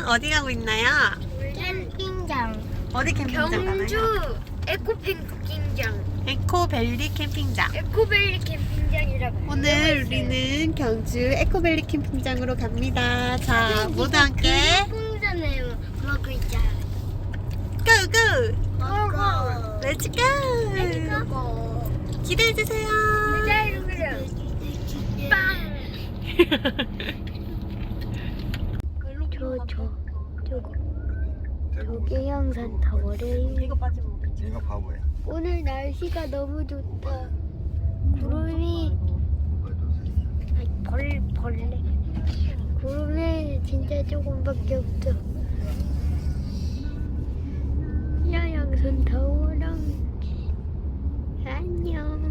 어디 가고 있나요? 캠핑장. 어디 캠핑장 경주 가나요? 에코 캠핑장. 에코밸리 캠핑장. 에코밸리 캠핑장이라고. 오늘 우리는 경주 에코밸리 캠핑장으로 갑니다. 자, 모두 함께 풍선에 먹고 있잖아. 고고! 고고. 렛츠 고! 고고. 기대해주세요. 빵. 저게 영산 타워래. 이거 빠지면 어떡해. 얘가 바보야. 오늘 날씨가 너무 좋다. 구름이 벌레. 구름이 진짜 조금밖에 없어. 야양산 타워랑 안녕.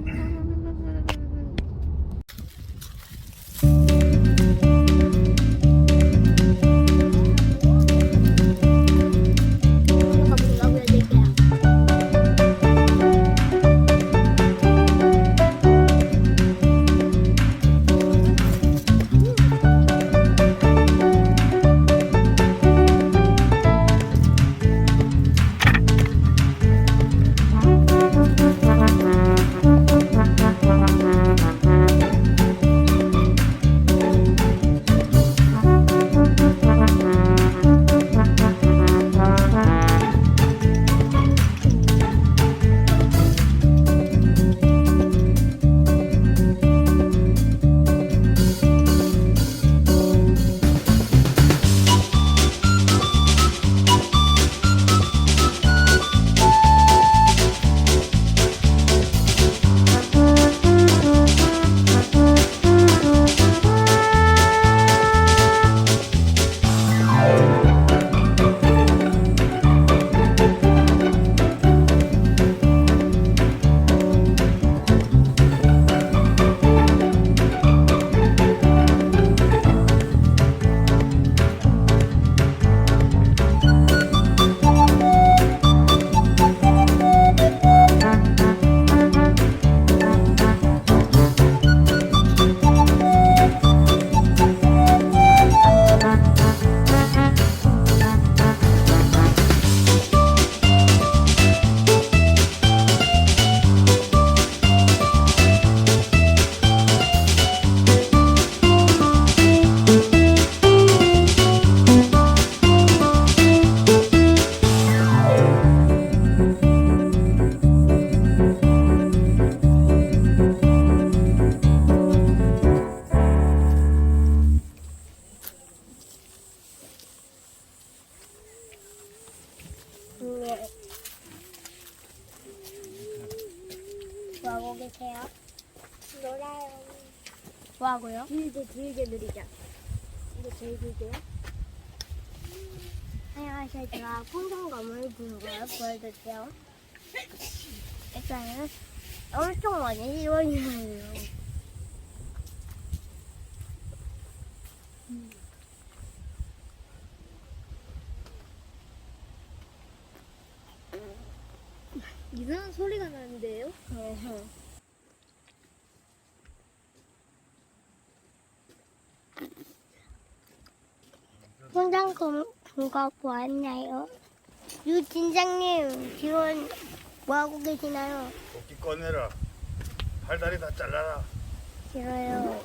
뭐하고 계세요? 놀아요. 뭐하고요? 길게 느리자. 이거 제일 길게요? 안녕하세요. 제가 풍선감을 부는 거예요. 보여드릴게요. 일단은 엄청 많이 이원이에요. 이상한 소리가 나는데요? 혼장금 분가 보았나요? 유진장님 지원 뭐하고 계시나요? 도끼 꺼내라. 팔다리 다 잘라라. 싫어요.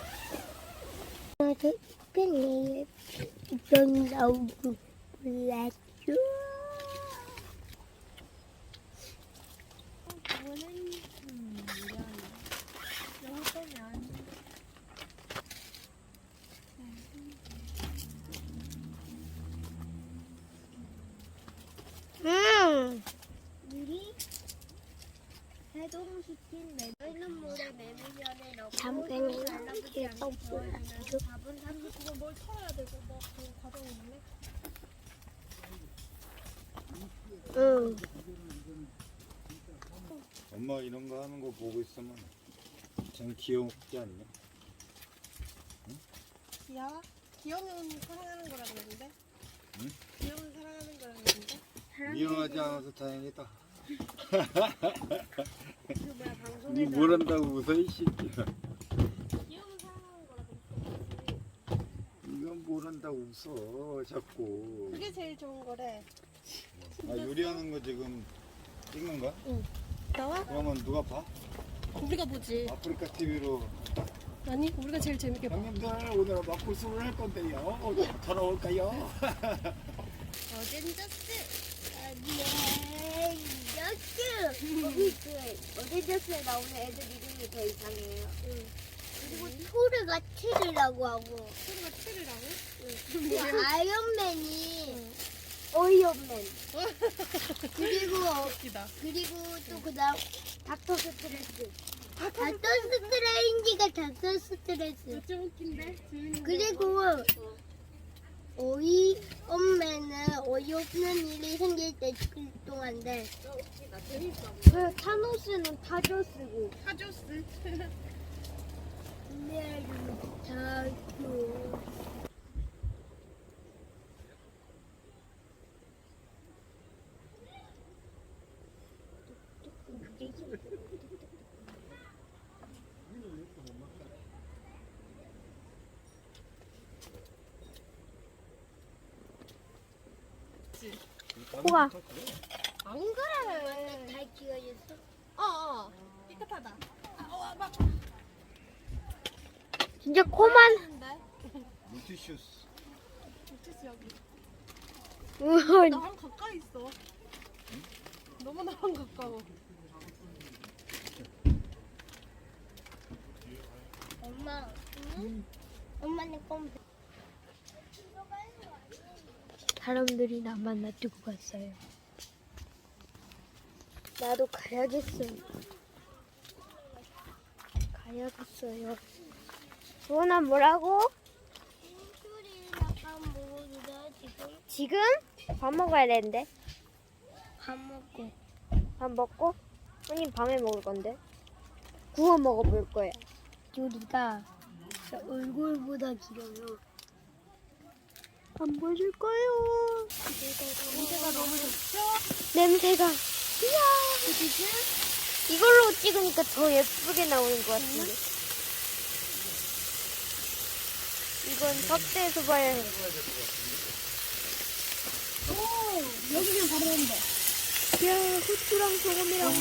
특별히 이런 나오고 몰랐죠? 미리 해동시킨 메밀는 물에 메밀면에 넣고 잠깐만요. 이거 몰라요. 4분 30분 뭘 털어야 되고 뭐 그 과정이 있네. 엄마 이런 거 하는 거 보고 있으면 참 귀엽지 않냐? 귀여워? 귀여우면 사랑하는 거라 그랬는데? 응? 귀여우면 사랑하는 거라 그랬는데? 미워하지 않아서 다행이다. 그 뭐야 방송에서 니 뭘 한다고 웃어 이 새끼야. 귀여우면 사랑하는 거라 그랬어. 이건 뭘 한다. 한다 웃어 자꾸. 그게 제일 좋은 거래. 아 요리하는 거 지금 찍는 거야? 나와? 그러면 누가 봐? 우리가 보지. 아프리카 TV로 아니, 우리가 제일 재밌게 봐. 형님들 오늘 막국수를 할 건데요. 돌아올까요? 어젠 저스. 어제저스에 나오는 애들 이름이 더 이상해요. 그리고 토르가 칠이라고 하고 소리가 틀으라고? 그 아이언맨이 어이언맨 그리고 웃기다. 또 그다음 닥터 스트레스 닥터 스트레인지가 닥터 스트레스 좀 웃긴데? 재밌는데? 그리고 어이언맨은 어이없는 일이 생길 때 출동한대. 웃기다. 재밌어. 그 타노스는 타조스고 하조스. 타조 우와. 안 그래. 잘 끼워졌어? 어. 깨끗하다. 막. 진짜 코만 물티슈스. 물티슈 여기. 우와. 나랑 가까이 있어. 너무 나랑 가까워. 엄마 엄마는 껌 사람들이 나만 놔두고 갔어요. 나도 가야겠어요. 수원아 뭐라고? 지금? 밥 먹어야 되는데. 밥 먹고? 언니 밤에 먹을 건데. 구워 먹어볼 거야. 요리가 얼굴보다 길어요. 안 보여줄 거예요. 냄새가 너무 좋죠? 냄새가. 이야. 이걸로 찍으니까 더 예쁘게 나오는 것 같은데. 이건 섭대에서 봐야 해. 오, 여기는 바로 온다. 야, 후추랑 소금이랑.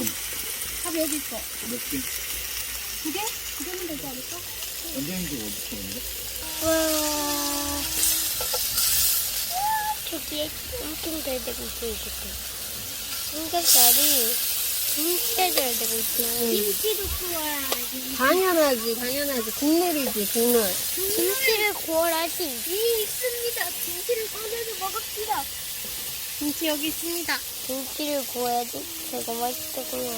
밥 여기 있어. 몇 개? 두 개? 두 개면 되지 않을까? 언제인지 어디 있는데? 와. 저기에 엄청 잘 되고 있어, 이렇게. 삼겹살이 진짜 잘 되고 있어. 김치도 구워야지. 당연하지. 국물이지, 국물. 김치를 구워야지. 있습니다. 김치를 꺼내서 먹읍시다. 김치 여기 있습니다. 김치를 구워야지. 제가 맛있다고요.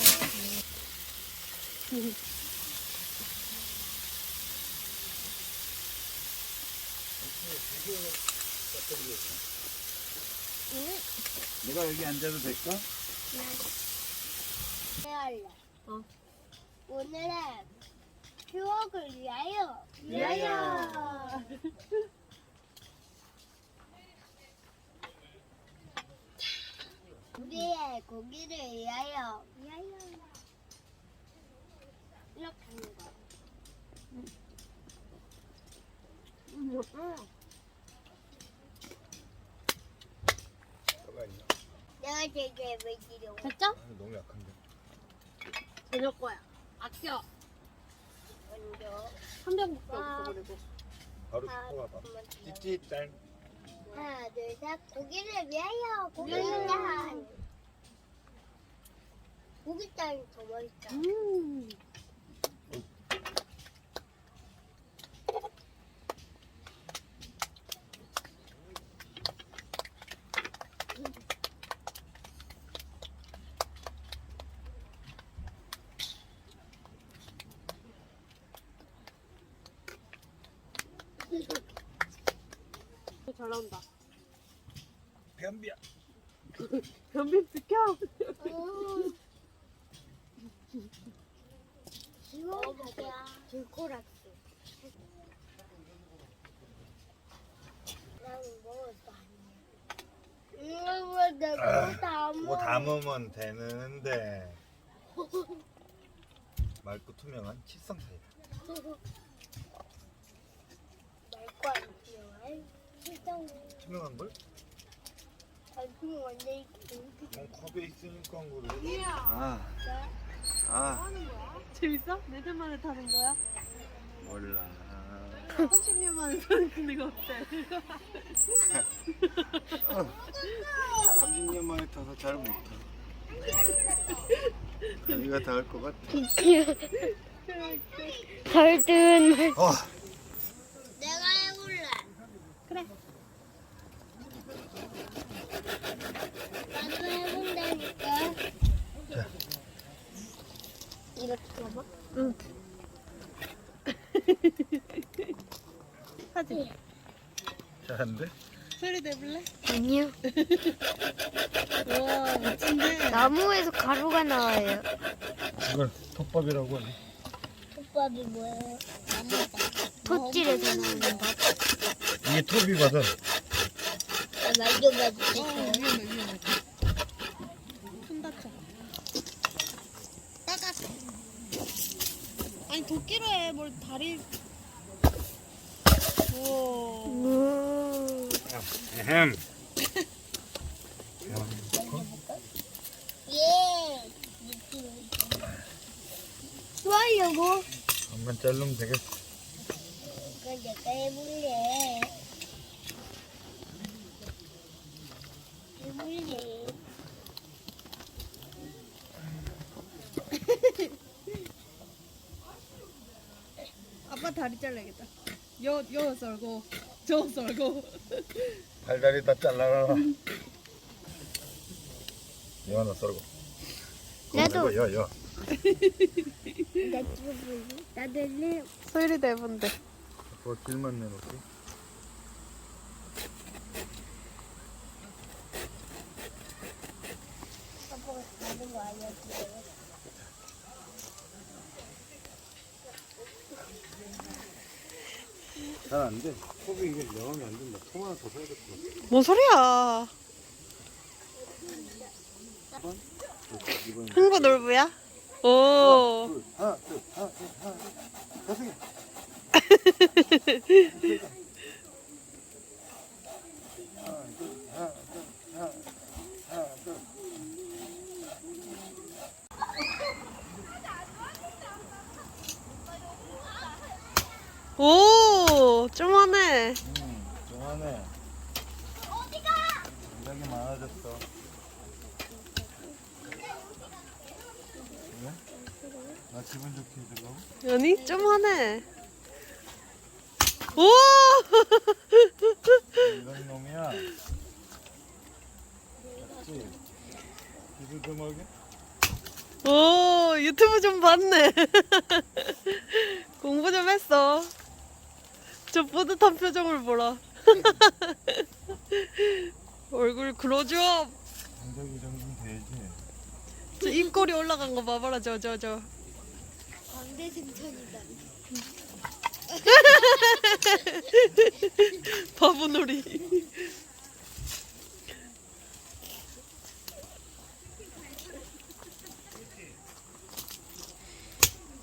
내가 여기 앉아도 될까? 할래. 어. 오늘은 추억을 위하여. 위하여. 우리의 고기를 위하여. 이렇게 하는 거야. 뭐가 있나? 내가 제일 재밌지로. 됐죠? 아, 너무 약한데. 저녁 거야. 아껴. 먼저 한 병밖에 없어, 그리고. 바로 씻고 와봐. 찌찌 하나, 둘, 셋. 고기를 위하여. 고기를 고기짠. 고기짠이 더 맛있다. 잘 나온다. 변비야. 변비 비켜. 시원하다. 들코락스. 나는 먹었어. 왜 내가 뭐 담으면 되는데. 맑고 투명한 칠성 사이다. 말고 안 필요해. 투명한 걸? 그럼 완전히 컵에 있으니까 그래. 아 재밌어? 몇 년 만에 타는 거야? 몰라. 30년 만에 타는 근데 어때? 30년 만에 타서 잘 못 타. 네가 다 할 것 같아. 절든 어. 내가 해볼래. 그래. 나도 해본다니까. 자. 이렇게 봐봐. 응. 하지. 잘한데? 소리 내볼래? 아니요. 우와 멋진데. 나무에서 가루가 나와요. 이걸 톱밥이라고 하네. 톱밥이 뭐예요? 톱질에서 나오는 밥. 이게 톱이거든. 만져봐도 돼. 위험해. 손 다쳐. 따가. 아니 도끼로 해. 뭘 다리. 우와. 에헴. 예. 좋아하려고. 한번 자르면 되겠어. 이거 내가 해볼래. 해볼래. 아빠 다리 잘라야겠다. 여 썰고 저 썰고. 발다리 다 잘라라. 이거 하나 썰고. 나도. 여. 나도 해. 소율이도 해본대. 그 길만 내놓게. 아빠가 다른 거 아니야? 잘 안 돼. 톱이 이게 명하면 안 된다. 톱 하나 더 사야겠다. 뭔 소리야? 이번 흥부 놀부야? 오. 하나, 둘, 다섯 개. 오, 좀 하네. 좋아하네. 굉장히 많아졌어. 왜? 나 기분 좋게 해주려고? 아니, 좀 하네. 오! 이런 놈이야. 맞지? 비스듬하게? 오, 유튜브 좀 봤네. 공부 좀 했어. 저 뿌듯한 표정을 보라. 얼굴 클로즈업. 굉장히 이 정도는 돼야지. 저 입꼬리 올라간 거 봐봐라, 저. 광대 생천이다. 바보놀이.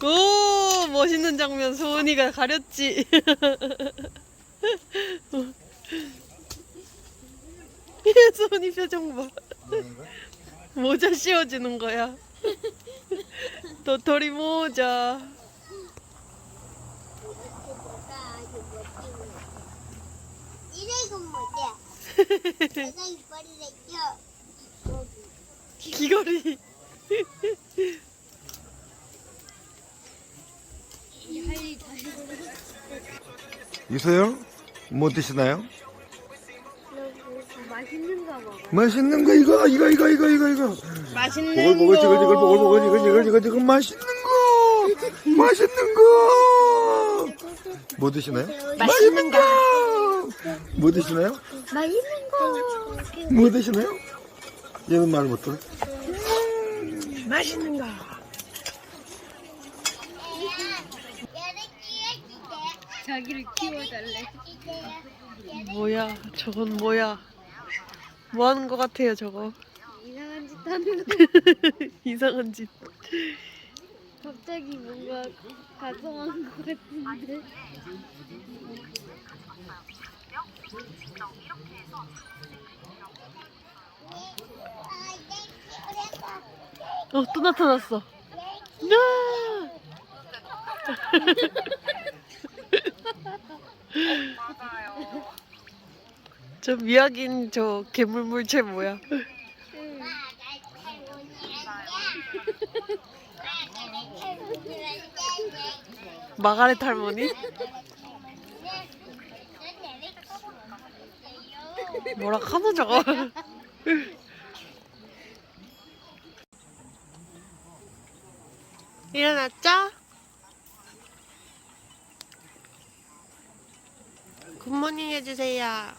오, 멋있는 장면. 소은이가 가렸지. 소은이 표정 봐. 뭐하는 거야? 모자 씌워주는 거야. 도토리 모자. 이건 뭐야? 내가 이빨이 생겨. 귀걸이. 이소영? 뭐 드시나요? 맛있는 거 먹어. 맛있는 거 이거 맛있는 보글보글 지글 맛있는 거 뭐 드시나요? 맛있는 거. 뭐 드시나요? 맛있는 거. 뭐 드시나요? 얘는 말 못해. 맛있는 거. 자기를 키워달래. 뭐야, 저건 뭐야. 뭐 하는 거 같아요, 저거. 이상한 짓 하는 거. 이상한 짓. 갑자기 뭔가 가성한 거 같은데. 또 나타났어. 야! 저 미약인 저 괴물물체 뭐야? 마가렛 할머니? 뭐라 카노 저거? 일어났죠? 굿모닝 해주세요.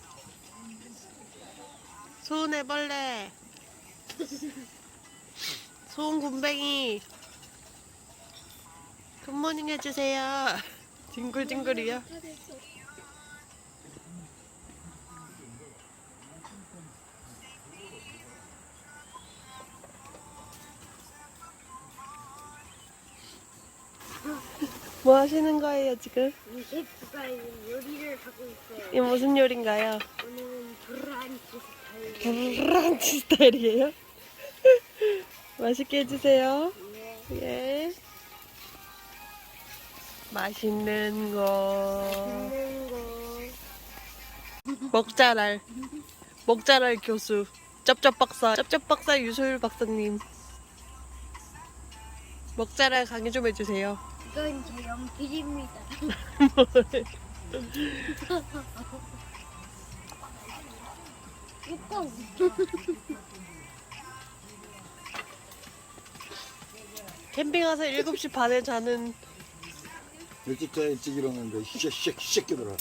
소은 애벌레, 소은 곰뱅이, 굿모닝 해주세요. 징글징글이야. 뭐 하시는 거예요 지금? 우리 셰프가 요리를 하고 있어요. 이게 무슨 요리인가요? 오늘은 브란치 스타일. 브런치 스타일이에요? 맛있게 해주세요. 네. 예. 맛있는 거. 먹는 거. 먹자랄 교수. 쩝쩝 박사 유소율 박사님. 먹자랄 강의 좀 해주세요. 이건 제 연필입니다. 뚜껑. 캠핑 와서 7시 반에 자는 일찍 자 일찍 일어났는데 씩 깨더라.